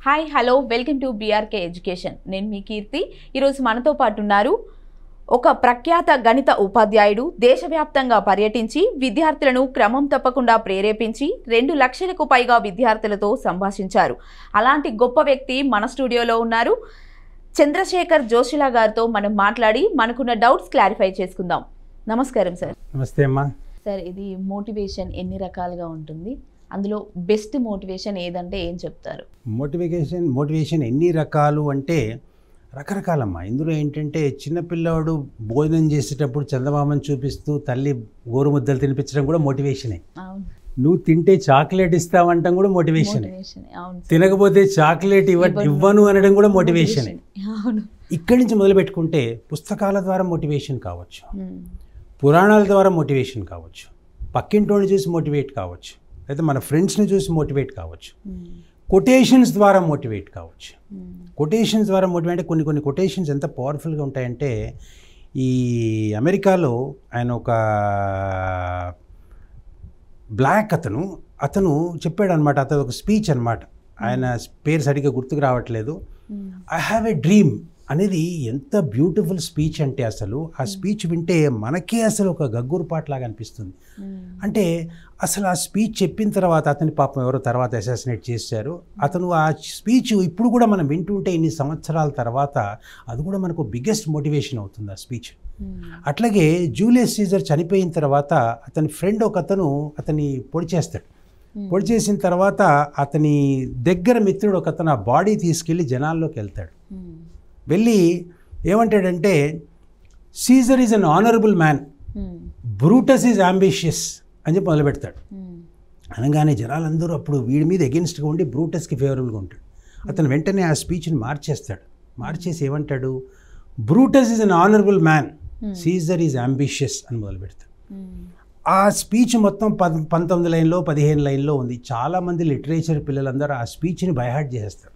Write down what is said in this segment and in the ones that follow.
Hi hello welcome to BRK education. నేను మీ కీర్తి. ఈరోజు మనతో పాటు ఉన్నారు ఒక ప్రఖ్యాత గణిత ఉపాధ్యాయుడు. దేశవ్యాప్తంగా పర్యటించి విద్యార్థులను క్రమం తప్పకుండా ప్రేరేపించి 2 లక్షలకు పైగా విద్యార్థులతో సంభాషించారు. అలాంటి గొప్ప వ్యక్తి మన స్టూడియోలో ఉన్నారు. చంద్రశేఖర్ జోషిలా గారితో మనం మాట్లాడి మనకున్న డౌట్స్ క్లారిఫై చేసుకుందాం. నమస్కారం సార్. నమస్తే అమ్మా. సార్, ఇది మోటివేషన్ ఎన్ని రకాలుగా ఉంటుంది? అందులో బెస్ట్ మోటివేషన్ ఏదంటే ఏం చెప్తారు? మోటివేషన్ ఎన్ని రకాలు అంటే రకరకాలమ్మా. ఇందులో ఏంటంటే చిన్నపిల్లవాడు భోజనం చేసేటప్పుడు చందమామని చూపిస్తూ తల్లి గోరుముద్దలు తినిపించడం కూడా మోటివేషనే. నువ్వు తింటే చాక్లెట్ ఇస్తావంటం కూడా మోటివేషనే. తినకపోతే చాక్లెట్ ఇవ్వను అనడం కూడా మోటివేషనే. ఇక్కడి నుంచి మొదలు పెట్టుకుంటే పుస్తకాల ద్వారా మోటివేషన్ కావచ్చు, పురాణాల ద్వారా మోటివేషన్ కావచ్చు, పక్కింటోని చూసి మోటివేట్ కావచ్చు, అయితే మన ఫ్రెండ్స్ని చూసి మోటివేట్ కావచ్చు, కొటేషన్స్ ద్వారా మోటివేట్ కావచ్చు. కొటేషన్స్ ద్వారా మోటివేట్ అంటే కొన్ని కొటేషన్స్ ఎంత పవర్ఫుల్గా ఉంటాయంటే, ఈ అమెరికాలో ఆయన ఒక బ్లాక్ అతను చెప్పాడు అనమాట. అతను ఒక స్పీచ్ అనమాట. ఆయన పేరు సరిగ్గా గుర్తుకు రావట్లేదు. ఐ హ్యావ్ ఎ డ్రీమ్ అనేది ఎంత బ్యూటిఫుల్ స్పీచ్ అంటే అసలు ఆ స్పీచ్ వింటే మనకే అసలు ఒక గగ్గురుపాట్లాగా అనిపిస్తుంది. అంటే అసలు ఆ స్పీచ్ చెప్పిన తర్వాత అతని పాపం ఎవరో తర్వాత అసాసినేట్ చేశారు. అతను ఆ స్పీచ్ ఇప్పుడు కూడా మనం వింటుంటే ఇన్ని సంవత్సరాల తర్వాత అది కూడా మనకు బిగ్గెస్ట్ మోటివేషన్ అవుతుంది ఆ స్పీచ్. అట్లాగే జూలియస్ సీజర్ చనిపోయిన తర్వాత అతని ఫ్రెండ్ ఒక అతన్ని పొడి చేస్తాడు. పొడి చేసిన తర్వాత అతని దగ్గర మిత్రుడు ఒక ఆ బాడీ తీసుకెళ్ళి జనాల్లోకి వెళ్తాడు. వెళ్ళి ఏమంటాడంటే, Caesar is an honourable man, Brutus is ambitious అని చెప్పి మొదలు పెడతాడు. అనగానే జనాలందరూ అప్పుడు వీడి మీద ఎగెన్స్ట్గా ఉండి బ్రూటస్కి ఫేవరబుల్గా ఉంటాడు. అతను వెంటనే ఆ స్పీచ్ని మార్చేస్తాడు. మార్చేసి ఏమంటాడు, Brutus is an honourable man, Caesar is ambitious అని మొదలు పెడతాడు. ఆ స్పీచ్ మొత్తం 19 లైన్లో 15 లైన్లో ఉంది. చాలామంది లిటరేచర్ పిల్లలందరూ ఆ స్పీచ్ని బైహార్ట్ చేసేస్తారు.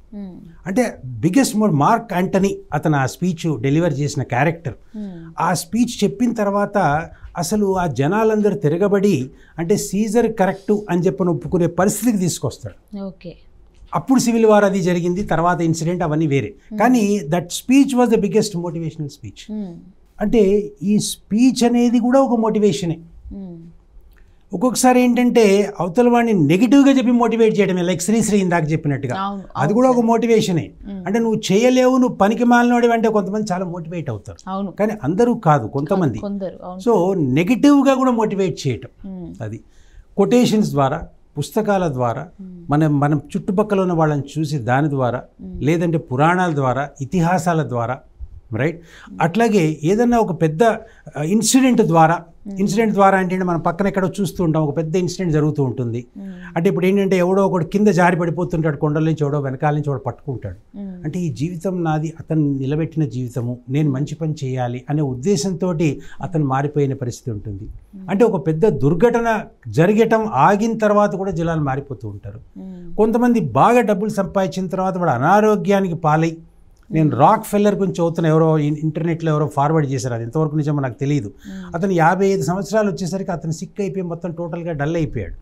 అంటే బిగ్గెస్ట్ మార్క్ యాంటనీ అతను ఆ స్పీచ్ డెలివర్ చేసిన క్యారెక్టర్. ఆ స్పీచ్ చెప్పిన తర్వాత అసలు ఆ జనాలందరూ తిరగబడి అంటే సీజర్ కరెక్టు అని చెప్పని ఒప్పుకునే పరిస్థితికి తీసుకొస్తాడు. అప్పుడు సివిల్ వార్ అది జరిగింది, తర్వాత ఇన్సిడెంట్ అవన్నీ వేరే. కానీ that speech was the biggest motivational speech. అంటే ఈ స్పీచ్ అనేది కూడా ఒక మోటివేషనే. ఒక్కొక్కసారి ఏంటంటే అవతల వాడిని నెగిటివ్గా చెప్పి మోటివేట్ చేయడమే, లైక్ శ్రీశ్రీ ఇందాక చెప్పినట్టుగా, అది కూడా ఒక మోటివేషనే. అంటే నువ్వు చేయలేవు, నువ్వు పనికి మాలినోడివి అంటే కొంతమంది చాలా మోటివేట్ అవుతారు, కానీ అందరూ కాదు, కొంతమంది. సో నెగిటివ్గా కూడా మోటివేట్ చేయటం, అది కొటేషన్స్ ద్వారా, పుస్తకాల ద్వారా, మనం చుట్టుపక్కల ఉన్న వాళ్ళని చూసి దాని ద్వారా, లేదంటే పురాణాల ద్వారా, ఇతిహాసాల ద్వారా, రైట్. అట్లాగే ఏదన్నా ఒక పెద్ద ఇన్సిడెంట్ ద్వారా అంటే మనం పక్కన ఎక్కడో చూస్తూ ఉంటాం, ఒక పెద్ద ఇన్సిడెంట్ జరుగుతూ ఉంటుంది. అంటే ఇప్పుడు ఏంటంటే ఎవడో ఒకడు కింద జారి పడిపోతుంటాడు, కొండల నుంచి ఎవడో వెనకాల నుంచి ఎవడో పట్టుకుంటాడు. అంటే ఈ జీవితం నాది, అతను నిలబెట్టిన జీవితము, నేను మంచి పని చేయాలి అనే ఉద్దేశంతో అతను మారిపోయిన పరిస్థితి ఉంటుంది. అంటే ఒక పెద్ద దుర్ఘటన జరగటం ఆగిన తర్వాత కూడా జనాలు మారిపోతూ ఉంటారు. కొంతమంది బాగా డబ్బులు సంపాదించిన తర్వాత వాడు అనారోగ్యానికి పాలై, నేను రాక్ ఫెల్లర్ గురించి చదువుతున్న, ఎవరో ఇంటర్నెట్లో ఎవరో ఫార్వర్డ్ చేశారు, అది ఎంతవరకు నిజమో నాకు తెలియదు. అతను 55 సంవత్సరాలు వచ్చేసరికి అతను సిక్ అయిపోయి మొత్తం టోటల్గా డల్ అయిపోయాడు.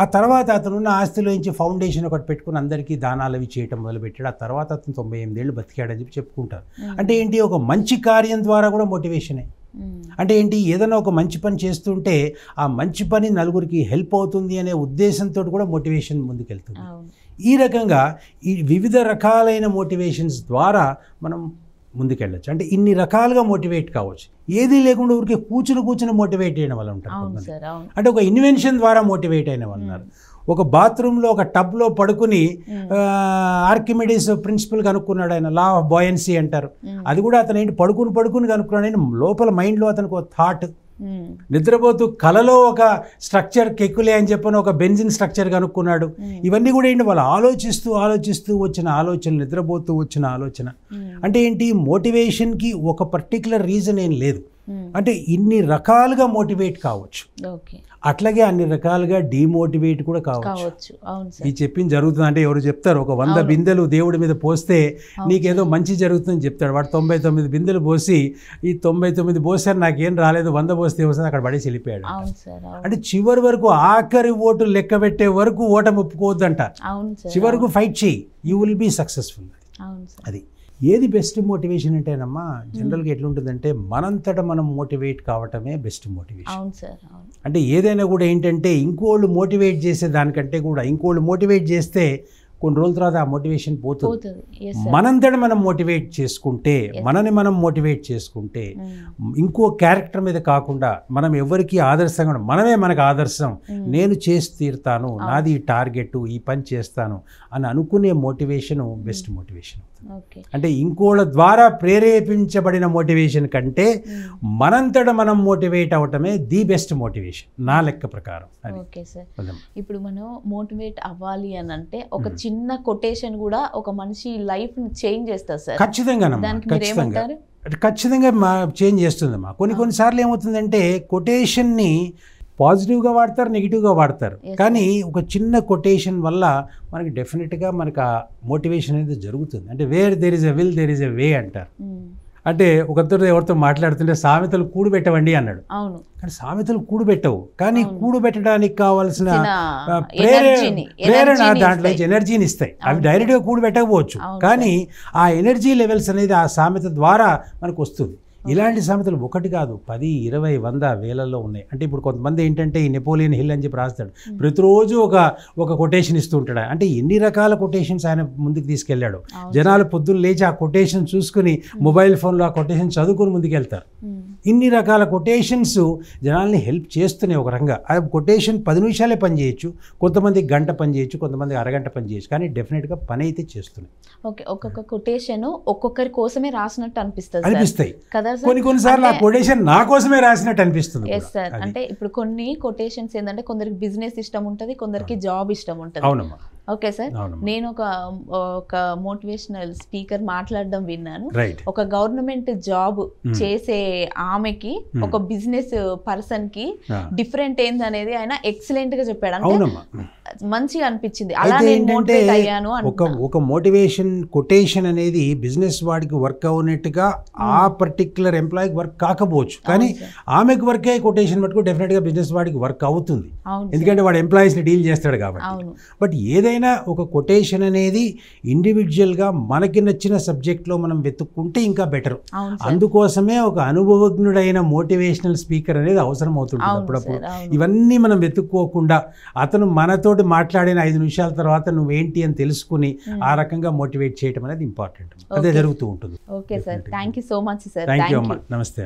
ఆ తర్వాత అతనున్న ఆస్తిలో నుంచి ఫౌండేషన్ ఒకటి పెట్టుకుని అందరికీ దానాలు అవి చేయటం మొదలుపెట్టాడు. ఆ తర్వాత అతను 98 ఏళ్ళు బతికాడని చెప్పి చెప్పుకుంటారు. అంటే ఏంటి, ఒక మంచి కార్యం ద్వారా కూడా మోటివేషనే. అంటే ఏంటి, ఏదైనా ఒక మంచి పని చేస్తుంటే ఆ మంచి పని నలుగురికి హెల్ప్ అవుతుంది అనే ఉద్దేశంతో కూడా మోటివేషన్ ముందుకెళ్తుంది. ఈ రకంగా ఈ వివిధ రకాలైన మోటివేషన్స్ ద్వారా మనం ముందుకెళ్ళచ్చు. అంటే ఇన్ని రకాలుగా మోటివేట్ కావచ్చు. ఏది లేకుండా ఊరికే కూర్చుని మోటివేట్ అయిన వాళ్ళు ఉంటారు. అంటే ఒక ఇన్వెన్షన్ ద్వారా మోటివేట్ అయిన వాళ్ళు ఉన్నారు. ఒక బాత్రూంలో ఒక టబ్లో పడుకుని ఆర్కిమిడీస్ ప్రిన్సిపల్ కనుక్కున్నాడు, ఆయన లా ఆఫ్ బాయన్సీ అంటారు. అది కూడా అతను ఏంటి పడుకుని కనుక్కున్నాడు. ఆయన లోపల మైండ్లో అతనికి ఒక థాట్, నిద్రపోతూ కలలో ఒక స్ట్రక్చర్ కెక్కులే అని చెప్పని ఒక బెంజిన్ స్ట్రక్చర్ కనుక్కున్నాడు. ఇవన్నీ కూడా ఏంటి, వాళ్ళు ఆలోచిస్తూ వచ్చిన ఆలోచన, నిద్రపోతూ వచ్చిన ఆలోచన. అంటే ఏంటి, మోటివేషన్కి ఒక పర్టికులర్ రీజన్ ఏం లేదు. అంటే ఇన్ని రకాలుగా మోటివేట్ కావచ్చు. అట్లాగే అన్ని రకాలుగా డిమోటివేట్ కూడా కావచ్చు. అవును సార్. ఈ చెప్పింది జరుగుతుంది అంటే ఎవరు చెప్తారు, ఒక 100 బిందెలు దేవుడి మీద పోస్తే నీకేదో మంచి జరుగుతుందని చెప్తాడు. వాడు 99 బిందెలు పోసి ఈ 99 పోసారు నాకేం రాలేదు, 100 పోస్తే వస్తుంది అక్కడ పడేసి వెళ్ళిపోయాడు. అంటే చివరి వరకు ఆఖరి ఓటు లెక్క పెట్టే వరకు ఓటమి ఒప్పుకోవద్దంట. చివరకు ఫైట్ చేయి, యూ విల్ బీ సక్సెస్ఫుల్. అది ఏది బెస్ట్ మోటివేషన్ అంటేనమ్మా, జనరల్గా ఎట్లుంటుందంటే మనంతటా మనం మోటివేట్ కావటమే బెస్ట్ మోటివేషన్. అంటే ఏదైనా కూడా ఏంటంటే ఇంకోళ్ళు మోటివేట్ చేసే దానికంటే కూడా ఇంకోళ్ళు మోటివేట్ చేస్తే కొన్ని రోజుల తర్వాత ఆ మోటివేషన్ పోతుంది. మనంతట మనం మోటివేట్ చేసుకుంటే, మనని మనం మోటివేట్ చేసుకుంటే, ఇంకో క్యారెక్టర్ మీద కాకుండా మనం ఎవరికి ఆదర్శంగా మనమే మనకు ఆదర్శం, నేను చేసి తీరుతాను, నాది ఈ టార్గెట్, ఈ పని చేస్తాను అని అనుకునే మోటివేషన్ బెస్ట్ మోటివేషన్. అంటే ఇంకోళ్ళ ద్వారా ప్రేరేపించబడిన మోటివేషన్ కంటే మనంతట మనం మోటివేట్ అవటమే ది బెస్ట్ మోటివేషన్ నా లెక్క ప్రకారం. ఓకే సార్, ఇప్పుడు మనం మోటివేట్ అవ్వాలి అని అంటే ఒక చిన్న కొటేషన్ కూడా ఒక మనిషి లైఫ్ ని చేంజ్ చేస్తారు సార్. ఖచ్చితంగా చేంజ్ చేస్తుందమ్మా. కొన్నిసార్లు ఏమవుతుందంటే కొటేషన్ని పాజిటివ్గా వాడతారు, నెగిటివ్గా వాడతారు. కానీ ఒక చిన్న కొటేషన్ వల్ల మనకి డెఫినెట్గా మనకు ఆ మోటివేషన్ అనేది జరుగుతుంది. అంటే where there is a will there is a way అంటారు. అంటే ఒకరితో ఎవరితో మాట్లాడుతుంటే సామెతలు కూడు పెట్టవండి అన్నాడు. కానీ సామెతలు కూడు పెట్టవు, కానీ కూడు పెట్టడానికి కావాల్సిన ప్రేరణ దాంట్లో ఎనర్జీని ఇస్తాయి. అవి డైరెక్ట్గా కూడు పెట్టకపోవచ్చు, కానీ ఆ ఎనర్జీ లెవెల్స్ అనేది ఆ సామెత ద్వారా మనకు వస్తుంది. ఇలాంటి సామెతలు ఒకటి కాదు, 10, 20, 100 వేలల్లో ఉన్నాయి. అంటే ఇప్పుడు కొంతమంది ఏంటంటే ఈ నెపోలియన్ హిల్ అని చెప్పి రాస్తాడు, ప్రతిరోజు ఒక కొటేషన్ ఇస్తూ ఉంటాడు. అంటే ఎన్ని రకాల కొటేషన్స్ ఆయన ముందుకు తీసుకెళ్ళాడు. జనాలు పొద్దున్న లేచి ఆ కొటేషన్ చూసుకుని మొబైల్ ఫోన్లో ఆ కొటేషన్ చదువుకుని ముందుకు వెళ్తారు. ఇన్ని రకాల కొటేషన్స్ జనాల్ని హెల్ప్ చేస్తున్నాయి. ఒక రకంగా ఆ కొటేషన్ 10 నిమిషాలే పని చేయొచ్చు, కొంతమంది గంట పని చేయొచ్చు, కొంతమంది అరగంట పని చేయొచ్చు, కానీ డెఫినెట్గా పని అయితే చేస్తున్నాయి. ఓకే, ఒక్కొక్క కొటేషన్ ఒక్కొక్కరి కోసమే రాసినట్టు అనిపిస్తాయి కదా. కొన్నిసార్లు ఆ కొటేషన్ నా కోసమే రాసినట్టు అనిపిస్తుంది. అంటే ఇప్పుడు కొన్ని కొటేషన్స్ ఏంటంటే కొందరికి బిజినెస్ ఇష్టం ఉంటుంది, కొందరికి జాబ్ ఇష్టం ఉంటుంది. అవునమ్మా. ఓకే సార్, నేను ఒక మోటివేషనల్ స్పీకర్ మాట్లాడడం విన్నాను. ఒక గవర్నమెంట్ జాబ్ చేసే ఆమెకి ఒక బిజినెస్ పర్సన్ కి డిఫరెంట్ ఏంది అనేది ఆయన ఎక్సలెంట్ గా చెప్పాడు. అంటే మంచిగా అనిపించింది. అలా నేను మోటివేట్ అయ్యాను. ఒక మోటివేషన్ కొటేషన్ అనేది బిజినెస్ వాడికి వర్క్ అవునట్టుగా ఆ పర్టిక్యులర్ ఎంప్లాయీకి వర్క్ కాకపోవచ్చు, కానీ ఆమెకు వర్క్ అయ్యే కొటేషన్ మటుకు డెఫినెట్ గా బిజినెస్ వాడికి వర్క్ అవుతుంది, ఎందుకంటే వాడు ఎంప్లాయీస్ ని డీల్ చేస్తాడు కాబట్టి. బట్ ఏదైనా ఒక కొటేషన్ అనేది ఇండివిజువల్గా మనకి నచ్చిన సబ్జెక్ట్లో మనం వెతుక్కుంటే ఇంకా బెటర్. అందుకోసమే ఒక అనుభవజ్ఞుడైన మోటివేషనల్ స్పీకర్ అనేది అవసరం అవుతుంది అప్పుడప్పుడు. ఇవన్నీ మనం వెతుక్కోకుండా అతను మనతోటి మాట్లాడిన 5 నిమిషాల తర్వాత నువ్వేంటి అని తెలుసుకుని ఆ రకంగా మోటివేట్ చేయడం అనేది ఇంపార్టెంట్. అదే జరుగుతూ ఉంటుంది. Okay sir, thank you so much sir. Thank you అమ్మా, నమస్తే.